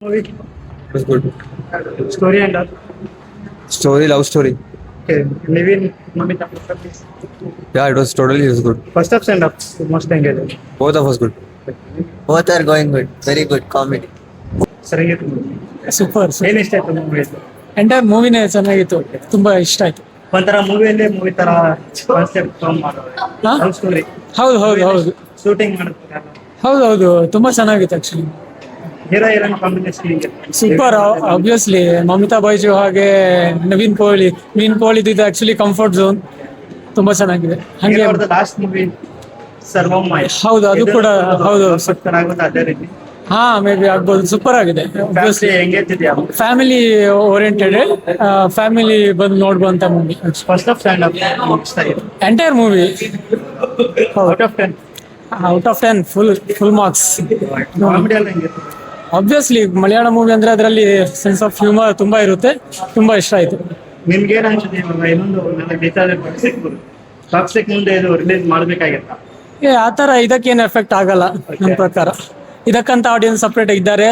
Movie, It was good. story and all. Story, love story. Okay, Nivin, Mamita. Yeah, it was good. First ups and ups, most engaging. Both of us good. Both are going good. Very good comedy. ಸರಿಯಾಗಿ super ಏನ್ ಇಷ್ಟ ಆಯ್ತು movie? Entire ಮೂವಿನೇ ಚೆನ್ನಾಗಿತ್ತು, ತುಂಬಾ ಇಷ್ಟ ಆಯ್ತು. ಒಂಥರ ಮೂವಿಯಲ್ಲಿ movie ತರ ಕಾನ್ಸೆಪ್ಟ್ ಫಾರ್ಮ್ ಮಾಡೋದು, ಹಾ? ಲವ್ ಸ್ಟೋರಿ, ಹೌದು ಹೌದು ಹೌದು ಶೂಟಿಂಗ್ ಮಾಡ್ತಾರೆ, ಹೌದು ಹೌದು ತುಂಬಾ ಚೆನ್ನಾಗಿತ್ತು actually. Hero heroine combination super. Obviously Mamitha Baiju ಹಾಗೆ ನವೀನ್ ಪೋಳಿ ಇದು ಆಕ್ಚುಲಿ ಕಂಫರ್ಟ್ ಝೋನ್, ತುಂಬಾ ಚೆನ್ನಾಗಿದೆ. ಹಂಗೆ ಲಾಸ್ಟ್ ಮೂವಿ ಸರ್ವಮ್ಮ. ಹೌದು, ಅದು ಕೂಡ ಹೌದು. ಆಗುತ್ತೆ ಅದೇ ರೀತಿ. ಹಾ, ಮೇ ಬಿ ಆಗ್ಬೋದು. ಸೂಪರ್ ಆಗಿದೆ. ಫ್ಯಾಮಿಲಿ ಎಂಗೇಜ್ ಇದೆಯಾ? ಫ್ಯಾಮಿಲಿ ಓರಿಯೆಂಟೆಡ್, ಫ್ಯಾಮಿಲಿ ಬಂದು ನೋಡ್ಬಂತ movie. First half stand up ಇಷ್ಟ ಆಗಿದೆ. Entire movie out of 10 out of 10 full marks. Comedy ಎಲ್ಲ ಹೆಂಗಿತ್ತು? ಆಬ್ವಿಯಸ್ಲಿ ಮಲಯಾಳ ಮೂವಿ ಅಂದ್ರೆ ಅದರಲ್ಲಿ ಸೆನ್ಸ್ ಆಫ್ ಹ್ಯೂಮರ್ ತುಂಬಾ ಇರುತ್ತೆ, ತುಂಬಾ ಇಷ್ಟ ಆಯ್ತು. ನಿಮ್ಗೆ ಏನ್ ಅನ್ಸುತ್ತೆ ಇವಾಗ ಇನ್ನೊಂದು ನನಗೆ ಬೇಕಾದ್ರೆ ಟಾಕ್ಸಿಕ್ ಮುಂದೆ ಇದು ರಿಲೀಸ್ ಮಾಡ್ಬೇಕಾಗಿತ್ತ? ಆತರ ಇದಕ್ಕೇನು ಎಫೆಕ್ಟ್ ಆಗಲ್ಲ ನನ್ನ ಪ್ರಕಾರ. ಇದಕ್ಕಂತ ಆಡಿಯನ್ಸ್ ಸಪ್ರೇಟ್ ಇದ್ದಾರೆ.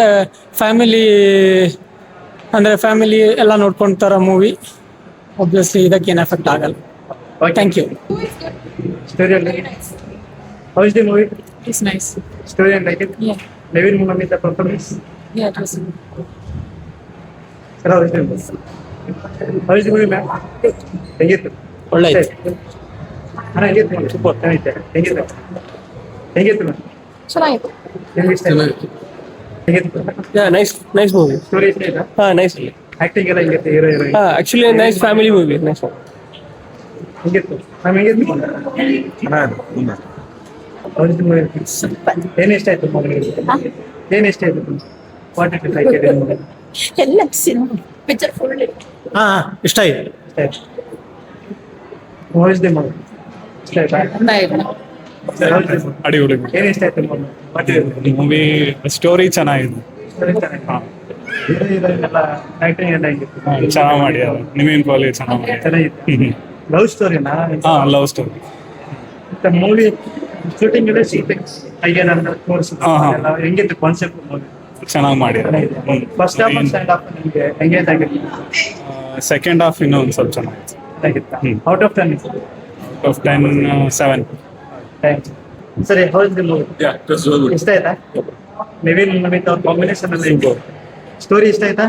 ಫ್ಯಾಮಿಲಿ ಅಂದ್ರೆ ಫ್ಯಾಮಿಲಿ ಎಲ್ಲ ನೋಡ್ಕೊಂತಾರ ಮೂವಿ. ಆಬ್ವಿಯಸ್ಲಿ ಇದಕ್ಕೇನು ಎಫೆಕ್ಟ್ ಆಗಲ್ಲ. Thank you. ಸ್ಟೋರಿ ಎಲ್ಲ how is the movie? It's nice. Story and like it. Naveen Mamitha performance. Sir how is the movie? How is the movie ma'am? ಹೆಂಗಿತ್ತು? ಒಳ್ಳೆ ಇತ್ತು. ಅಣ್ಣ ಹೆಂಗಿತ್ತು? ಸೂಪರ್ ಚೆನ್ನಾಗಿತ್ತು. ಹೆಂಗಿತ್ತು ಮ್ಯಾಮ್? ಚೆನ್ನಾಗಿತ್ತು. ನಿಮ್ಗೆ ಇಷ್ಟ ಆಯ್ತು? ಹೆಂಗಿತ್ತು? Nice movie. ಸ್ಟೋರಿ ಇಷ್ಟ ಆಯ್ತಾ? Nice. ಆಕ್ಟಿಂಗ್ ಎಲ್ಲ ಹೆಂಗಿತ್ತು? Hero heroine Actually, a nice family movie. Nice one. ಹೆಂಗಿತ್ತು ಮ್ಯಾಮ್? ಹೆಂಗಿತ್ತು? How is the movie? ಏನ್ ಇಷ್ಟ ಆಯ್ತು ಮಗಳಿಗೆ? ಏನ್ ಇಷ್ಟ ಆಯ್ತು? What it like it in movie? ಎಲ್ಲ ಪಿಕ್ಚರ್ ಫುಲ್ ಇಷ್ಟ ಆಯ್ತು. ಇಷ್ಟ ಆಯ್ತು. How is the movie? ಇಷ್ಟ ಆಯ್ತಾ? Sir how is the movie? ಅಡಿಗೊಳಿ ಏನ್ ಇಷ್ಟ ಆಯ್ತು movie? What is movie story ಚೆನ್ನಾಗಿದೆ. ಹೀರೋ ಹೀರೋಯಿನ್ ಎಲ್ಲ ಆಕ್ಟಿಂಗ್ ಎಲ್ಲ ಹೆಂಗಿತ್ತು? ಚೆನ್ನಾಗಿ ಮಾಡ್ಯಾರ. ನಿವಿನ್ ಪೋಲಿ ಚೆನ್ನಾಗಿ ಮಾಡ್ಯಾರ. ಚೆನ್ನಾಗಿತ್ತು. ಲವ್ ಸ್ಟೋರಿನಾ? Love story. ಮೂವಿ ಶೂಟಿಂಗ್ ಎಲ್ಲ ಶೂಟಿಂಗ್ ಹಾಗೇನಂದ್ರೆ ತೋರಿಸಿಲ್ಲ. ಹೆಂಗಿತ್ತು ಕಾನ್ಸೆಪ್ಟ್ ಮೂವಿ? ಚೆನ್ನಾಗಿ ಮಾಡ್ಯಾರ. ಫಸ್ಟ್ ಹಾಫ್ ಸೆಕೆಂಡ್ ಹಾಫ್ ನಿಮಗೆ ಎಂಗೇಜ್ ಆಗಿತ್ತು? ಸೆಕೆಂಡ್ ಹಾಫ್ ಇನ್ನೂ ಒಂದು ಸ್ವಲ್ಪ ಚೆನ್ನಾಗಿತ್ತು. ಆಗಿತ್ತಾ? Out of 10 out of 10 7. Thanks. ಸರಿ, ಹೌ ಇಸ್ ದಿ ಮೂವಿ? ಇಷ್ಟ ಆಯ್ತಾ? ನವೀನ್ ಮಮಿತಾ ಅವ್ರ ಕಾಂಬಿನೇಷನ್ ಎಲ್ಲ ಹೆಂಗೆ? ಸ್ಟೋರಿ ಇಷ್ಟ ಆಯ್ತಾ?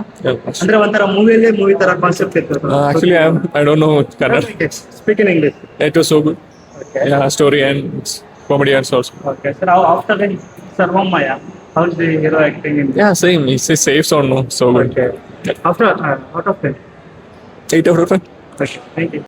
ಅಂದ್ರೆ ಒಂಥರ ಮೂವಿಯಲ್ಲಿ ಮೂವಿ ತರ ಕಾನ್ಸೆಪ್ಟ್ ಇತ್ತು. Actually, I don't know Kannada. Speak in English. It was so good. Okay. Yeah, story and comedy and also. Okay. Sir, after that, Sarvamaya, how is the hero acting in? Yeah, same. It's a safe sound, no? So good. Okay. After out of 10. 8 out of 10. Okay. Thank you.